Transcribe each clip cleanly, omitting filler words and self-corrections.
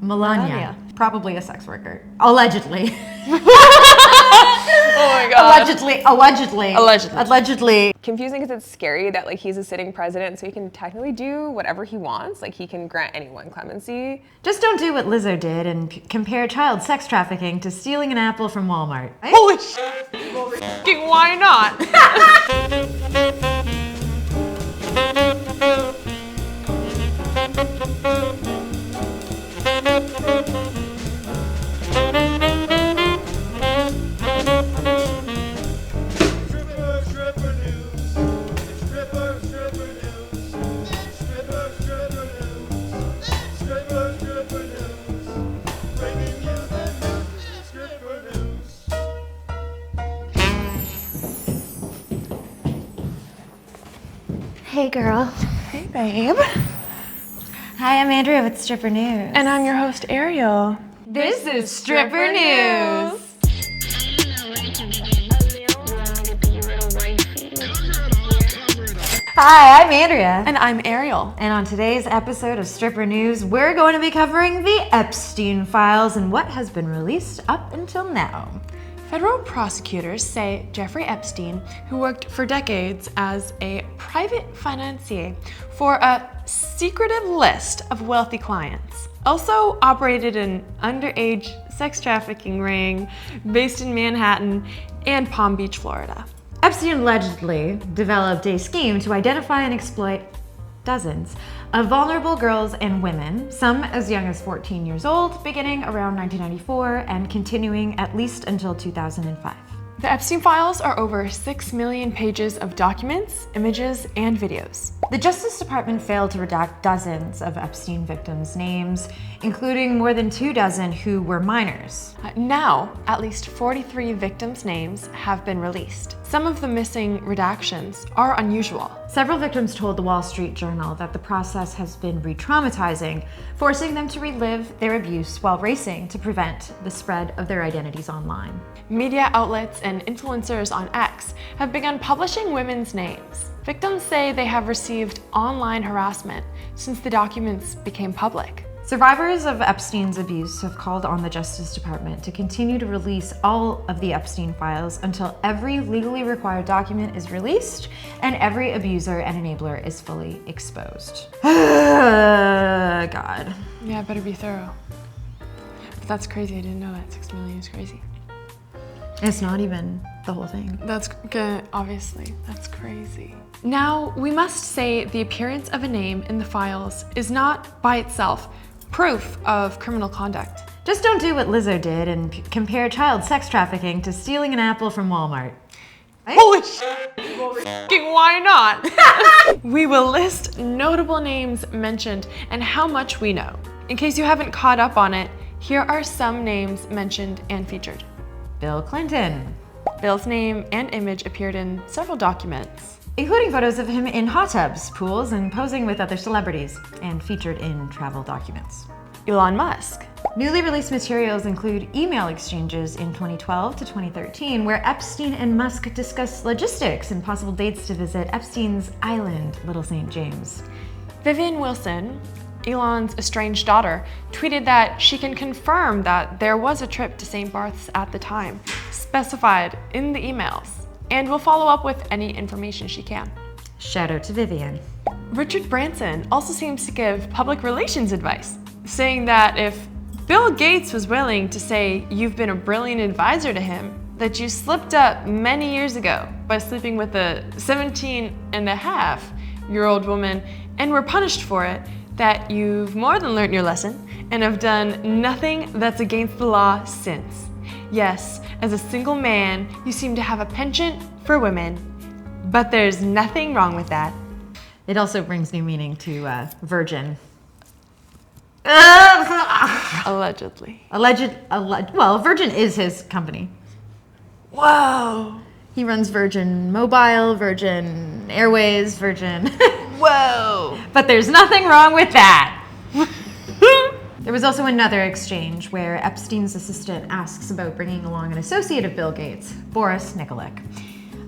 Melania. Probably a sex worker. Allegedly. Oh my god. Allegedly. Confusing because it's scary that like he's a sitting president, so he can technically do whatever he wants. Like he can grant anyone clemency. Just don't do what Lizzo did and compare child sex trafficking to stealing an apple from Walmart. Right? Holy shit! Why not? Hey girl. Hey babe. Hi, I'm Andrea with Stripper News. And I'm your host Ariel. This is Stripper News. Hi, I'm Andrea. And I'm Ariel. And on today's episode of Stripper News, we're going to be covering the Epstein files and what has been released up until now. Federal prosecutors say Jeffrey Epstein, who worked for decades as a private financier for a secretive list of wealthy clients, also operated an underage sex trafficking ring based in Manhattan and Palm Beach, Florida. Epstein allegedly developed a scheme to identify and exploit dozens of vulnerable girls and women, some as young as 14 years old, beginning around 1994 and continuing at least until 2005. The Epstein files are over 6 million pages of documents, images, and videos. The Justice Department failed to redact dozens of Epstein victims' names, including more than 24 who were minors. Now, at least 43 victims' names have been released. Some of the missing redactions are unusual. Several victims told the Wall Street Journal that the process has been re-traumatizing, forcing them to relive their abuse while racing to prevent the spread of their identities online. Media outlets and influencers on X have begun publishing women's names. Victims say they have received online harassment since the documents became public. Survivors of Epstein's abuse have called on the Justice Department to continue to release all of the Epstein files until every legally required document is released and every abuser and enabler is fully exposed. God. Yeah, better be thorough. But that's crazy, I didn't know that. 6 million is crazy. It's not even the whole thing. That's good, obviously. That's crazy. Now, we must say the appearance of a name in the files is not by itself proof of criminal conduct. Just don't do what Lizzo did and compare child sex trafficking to stealing an apple from Walmart. Right? Holy shit! Why not? We will list notable names mentioned and how much we know. In case you haven't caught up on it, here are some names mentioned and featured. Bill Clinton. Bill's name and image appeared in several documents, including photos of him in hot tubs, pools, and posing with other celebrities, and featured in travel documents. Elon Musk. Newly released materials include email exchanges in 2012 to 2013 where Epstein and Musk discussed logistics and possible dates to visit Epstein's island, Little St. James. Vivian Wilson, Elon's estranged daughter, tweeted that she can confirm that there was a trip to St. Barth's at the time, specified in the emails, and will follow up with any information she can. Shout out to Vivian. Richard Branson also seems to give public relations advice, saying that if Bill Gates was willing to say you've been a brilliant advisor to him, that you slipped up many years ago by sleeping with a 17-and-a-half-year-old woman and were punished for it, that you've more than learned your lesson and have done nothing that's against the law since. Yes, as a single man, you seem to have a penchant for women, but there's nothing wrong with that. It also brings new meaning to virgin. Allegedly. Well, Virgin is his company. Whoa. He runs Virgin Mobile, Virgin Airways, Virgin. Whoa. But there's nothing wrong with that. There was also another exchange where Epstein's assistant asks about bringing along an associate of Bill Gates, Boris Nikolic.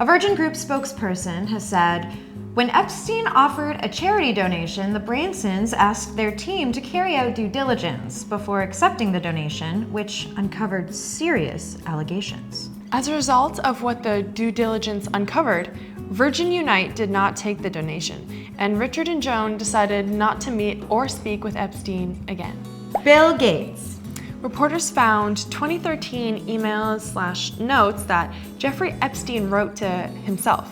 A Virgin Group spokesperson has said, When Epstein offered a charity donation, the Bransons asked their team to carry out due diligence before accepting the donation, which uncovered serious allegations. As a result of what the due diligence uncovered, Virgin Unite did not take the donation, and Richard and Joan decided not to meet or speak with Epstein again. Bill Gates. Reporters found 2013 emails/notes that Jeffrey Epstein wrote to himself,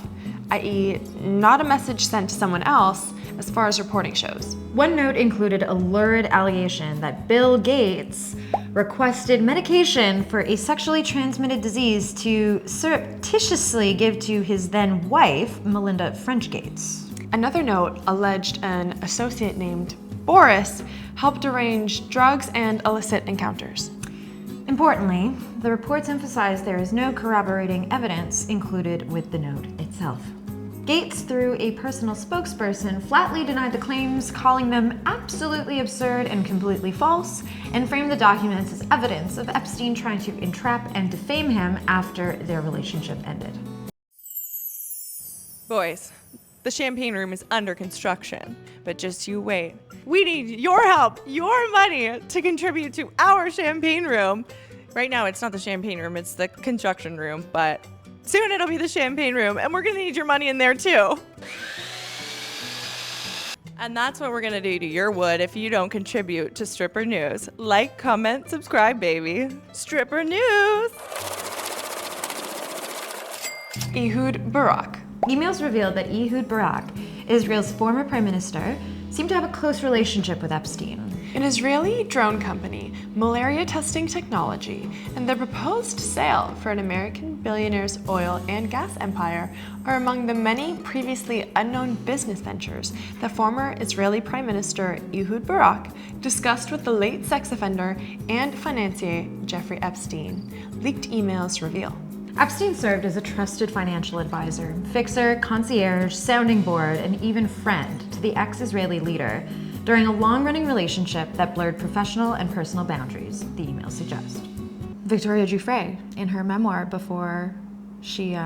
i.e., not a message sent to someone else, as far as reporting shows. One note included a lurid allegation that Bill Gates requested medication for a sexually transmitted disease to surreptitiously give to his then wife, Melinda French Gates. Another note alleged an associate named Boris helped arrange drugs and illicit encounters. Importantly, the reports emphasize there is no corroborating evidence included with the note itself. Gates, through a personal spokesperson, flatly denied the claims, calling them absolutely absurd and completely false, and framed the documents as evidence of Epstein trying to entrap and defame him after their relationship ended. Boys, the champagne room is under construction, but just you wait. We need your help, your money to contribute to our champagne room. Right now, it's not the champagne room, it's the construction room, but soon it'll be the champagne room, and we're gonna need your money in there too. And that's what we're gonna do to your wood if you don't contribute to Stripper News. Like, comment, subscribe, baby. Stripper News! Ehud Barak. Emails revealed that Ehud Barak, Israel's former prime minister, seemed to have a close relationship with Epstein. An Israeli drone company, malaria testing technology, and the proposed sale for an American billionaire's oil and gas empire are among the many previously unknown business ventures that former Israeli Prime Minister Ehud Barak discussed with the late sex offender and financier Jeffrey Epstein, leaked emails reveal. Epstein served as a trusted financial advisor, fixer, concierge, sounding board, and even friend to the ex-Israeli leader during a long-running relationship that blurred professional and personal boundaries, the emails suggest. Victoria Giuffre, in her memoir before she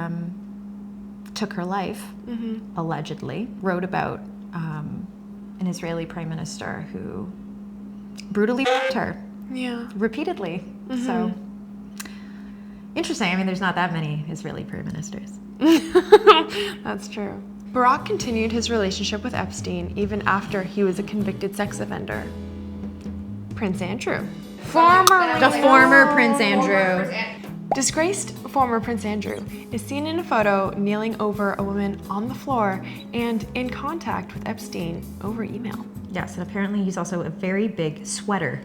took her life, allegedly, wrote about an Israeli prime minister who brutally raped her. Yeah. Repeatedly. So, interesting. I mean, there's not that many Israeli prime ministers. That's true. Barak continued his relationship with Epstein even after he was a convicted sex offender. Prince Andrew. The former Prince Andrew. Disgraced former Prince Andrew is seen in a photo kneeling over a woman on the floor and in contact with Epstein over email. Yes, and apparently he's also a very big sweater.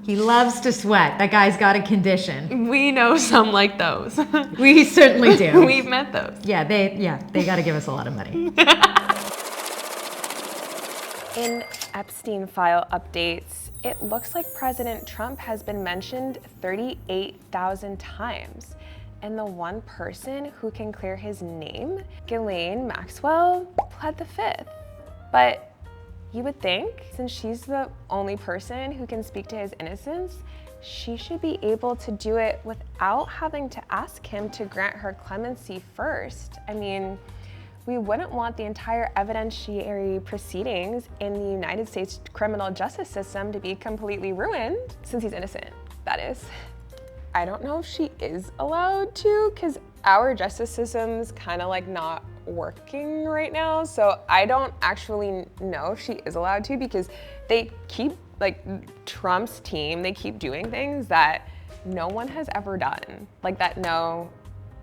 He loves to sweat. That guy's got a condition. We know some like those. We certainly do. We've met those. Yeah, they got to give us a lot of money. In Epstein file updates, it looks like President Trump has been mentioned 38,000 times. And the one person who can clear his name, Ghislaine Maxwell, pled the fifth. But you would think, since she's the only person who can speak to his innocence, she should be able to do it without having to ask him to grant her clemency first. I mean, we wouldn't want the entire evidentiary proceedings in the United States criminal justice system to be completely ruined, since he's innocent, that is. I don't know if she is allowed to, because our justice system's kind of like not working right now, so I don't actually know if she is allowed to, because they keep, like, Trump's team, they keep doing things that no one has ever done. Like that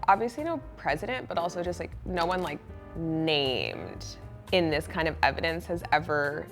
obviously no president, but also just like no one like named in this kind of evidence has ever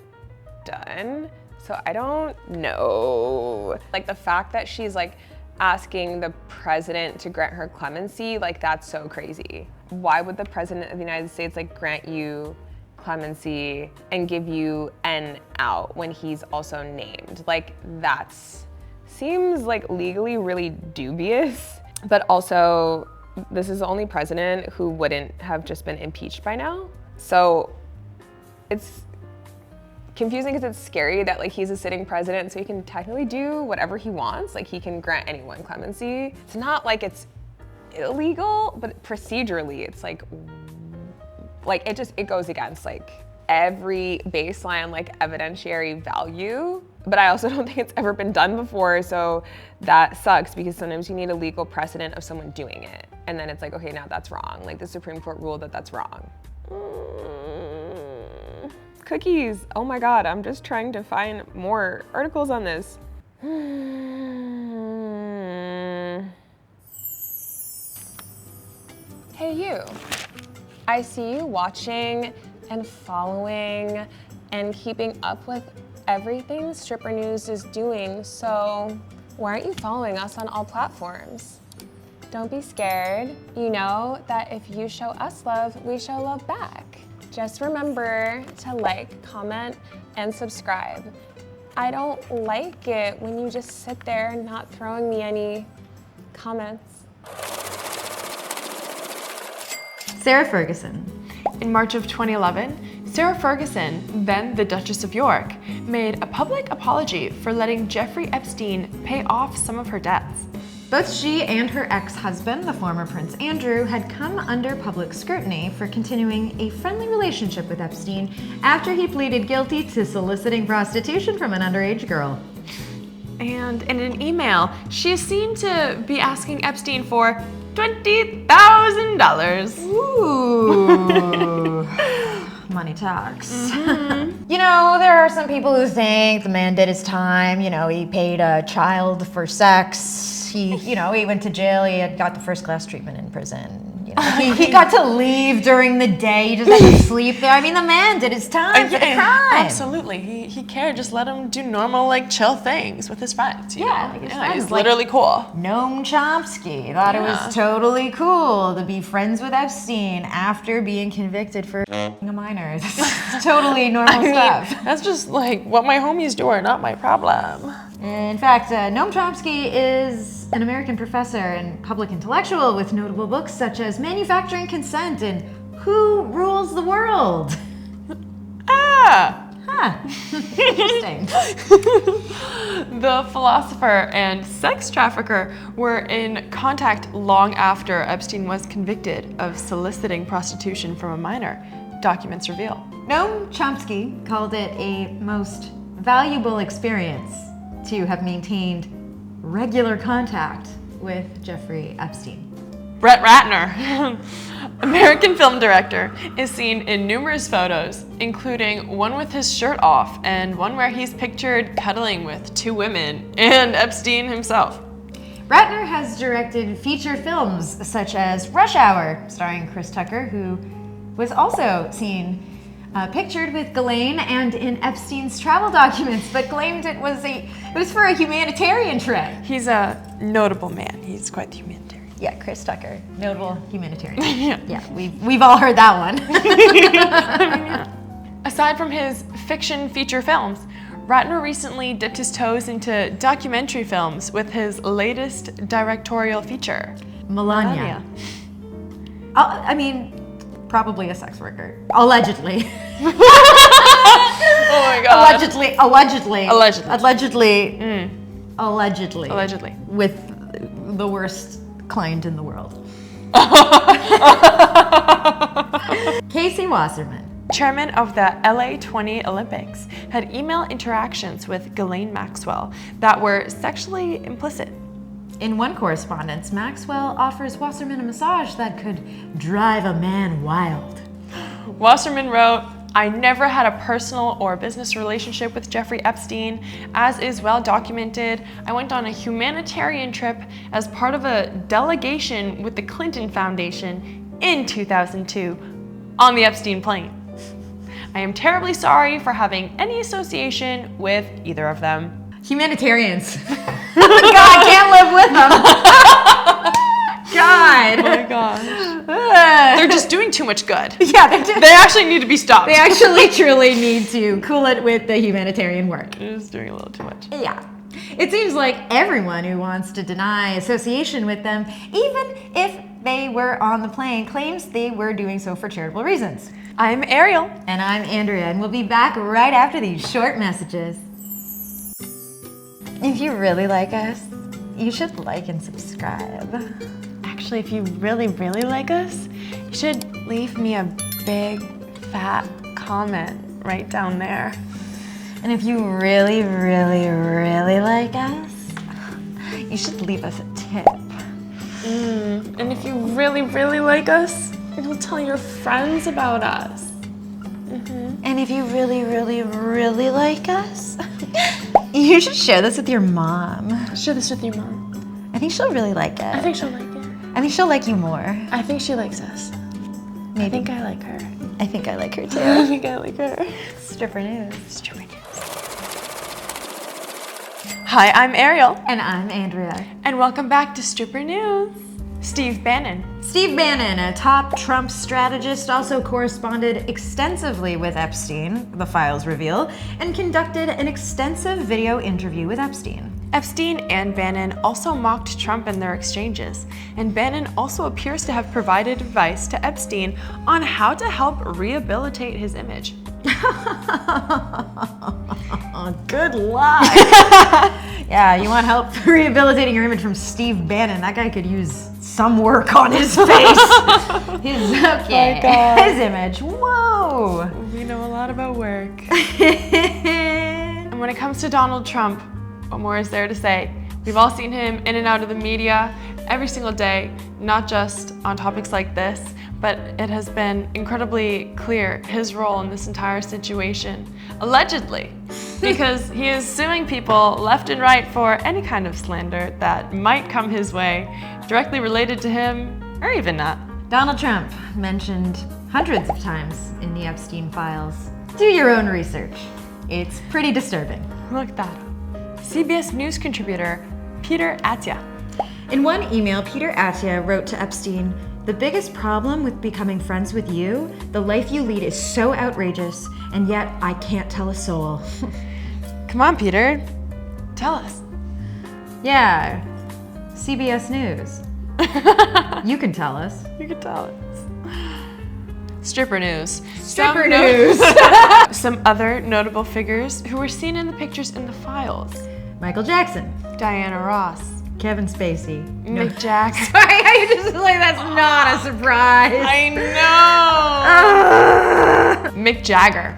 done. So I don't know. Like the fact that she's like asking the president to grant her clemency, like that's so crazy. Why would the president of the United States like grant you clemency and give you an out when he's also named? Like that's seems like legally really dubious, but also this is the only president who wouldn't have just been impeached by now. So it's confusing because it's scary that like he's a sitting president, so he can technically do whatever he wants. Like he can grant anyone clemency. It's not like it's illegal, but procedurally it's like, Like it goes against like every baseline like evidentiary value. But I also don't think it's ever been done before, so that sucks because sometimes you need a legal precedent of someone doing it. And then it's like, okay, now that's wrong. Like the Supreme Court ruled that that's wrong. Cookies, oh my God, I'm just trying to find more articles on this. Hey you, I see you watching and following and keeping up with everything Stripper News is doing, so why aren't you following us on all platforms? Don't be scared. You know that if you show us love, we show love back. Just remember to like, comment, and subscribe. I don't like it when you just sit there not throwing me any comments. Sarah Ferguson. In March of 2011, Sarah Ferguson, then the Duchess of York, made a public apology for letting Jeffrey Epstein pay off some of her debts. Both she and her ex-husband, the former Prince Andrew, had come under public scrutiny for continuing a friendly relationship with Epstein after he pleaded guilty to soliciting prostitution from an underage girl. And in an email, she is seen to be asking Epstein for $20,000. Ooh. Money talks. You know, there are some people who think the man did his time. You know, he paid a child for sex. He went to jail. He had got the first class treatment in prison. You know, he got to leave during the day. He just had to sleep there. I mean, the man did his time for the crime. Absolutely. He cared. Just let him do normal, like, chill things with his friends. You know? His friends, he's literally cool. Noam Chomsky thought it was totally cool to be friends with Epstein after being convicted for a minor. It's totally normal stuff. That's just like what my homies do are not my problem. In fact, Noam Chomsky is an American professor and public intellectual with notable books such as Manufacturing Consent and Who Rules the World? Interesting. The philosopher and sex trafficker were in contact long after Epstein was convicted of soliciting prostitution from a minor, documents reveal. Noam Chomsky called it a most valuable experience to have maintained regular contact with Jeffrey Epstein. Brett Ratner, American film director, is seen in numerous photos, including one with his shirt off and one where he's pictured cuddling with two women and Epstein himself. Ratner has directed feature films such as Rush Hour, starring Chris Tucker, who was also seen pictured with Ghislaine and in Epstein's travel documents, but claimed it was for a humanitarian trip. He's a notable man. He's quite the humanitarian. Yeah, Chris Tucker, notable humanitarian. Yeah, we've all heard that one. Aside from his fiction feature films, Ratner recently dipped his toes into documentary films with his latest directorial feature, Melania. I mean, probably a sex worker. Allegedly. Oh my God. Allegedly. With the worst client in the world. Casey Wasserman, chairman of the LA 20 Olympics, had email interactions with Ghislaine Maxwell that were sexually implicit. In one correspondence, Maxwell offers Wasserman a massage that could drive a man wild. Wasserman wrote, "I never had a personal or business relationship with Jeffrey Epstein. As is well documented, I went on a humanitarian trip as part of a delegation with the Clinton Foundation in 2002 on the Epstein plane. I am terribly sorry for having any association with either of them." Humanitarians. God, can't live with them. God. Oh my gosh. They're just doing too much good. Yeah, They actually need to be stopped. They actually truly need to cool it with the humanitarian work. They're just doing a little too much. Yeah. It seems like everyone who wants to deny association with them, even if they were on the plane, claims they were doing so for charitable reasons. I'm Ariel. And I'm Andrea, and we'll be back right after these short messages. If you really like us, you should like and subscribe. Actually, if you really, really like us, you should leave me a big, fat comment right down there. And if you really, really, really like us, you should leave us a tip. And if you really, really like us, you'll tell your friends about us. And if you really, really, really like us, you should share this with your mom. Share this with your mom. I think she'll really like it. I think she'll like it. I think she'll like you more. I think she likes us. Maybe. I think I like her. I think I like her I too. think I like her. Stripper news. Stripper news. Hi, I'm Ariel, And I'm Andrea. and welcome back to Stripper News. Steve Bannon. Steve Bannon, a top Trump strategist, also corresponded extensively with Epstein, the files reveal, and conducted an extensive video interview with Epstein. Epstein and Bannon also mocked Trump in their exchanges, and Bannon also appears to have provided advice to Epstein on how to help rehabilitate his image. Good luck. Yeah, you want help rehabilitating your image from Steve Bannon? That guy could use some work on his face. His image. Whoa. We know a lot about work. And when it comes to Donald Trump, what more is there to say? We've all seen him in and out of the media every single day, not just on topics like this, but it has been incredibly clear his role in this entire situation, allegedly, because he is suing people left and right for any kind of slander that might come his way, directly related to him, or even not. Donald Trump mentioned hundreds of times in the Epstein files. Do your own research. It's pretty disturbing. Look that up. CBS News contributor Peter Attia. In one email, Peter Attia wrote to Epstein, "The biggest problem with becoming friends with you, the life you lead is so outrageous, and yet I can't tell a soul." Come on, Peter. Tell us. Yeah, CBS News. You can tell us. You can tell us. Stripper news. Stripper news. Some other notable figures who were seen in the pictures in the files. Michael Jackson, Diana Ross. Kevin Spacey. Mick Jagger. Sorry, I just like that's not a surprise. I know! Mick Jagger.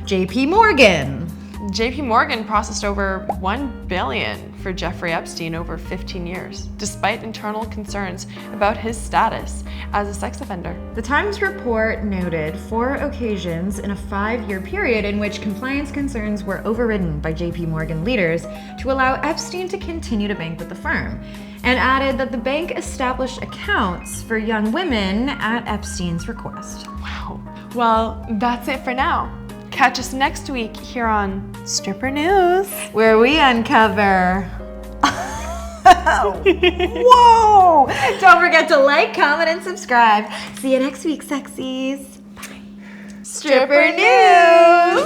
JP Morgan. JP Morgan processed over $1 billion for Jeffrey Epstein over 15 years, despite internal concerns about his status as a sex offender. The Times report noted 4 occasions in a 5-year period in which compliance concerns were overridden by JP Morgan leaders to allow Epstein to continue to bank with the firm, and added that the bank established accounts for young women at Epstein's request. Wow. Well, that's it for now. Catch us next week here on Stripper News. Where we uncover... Whoa! Don't forget to like, comment, and subscribe. See you next week, sexies. Bye. Stripper News!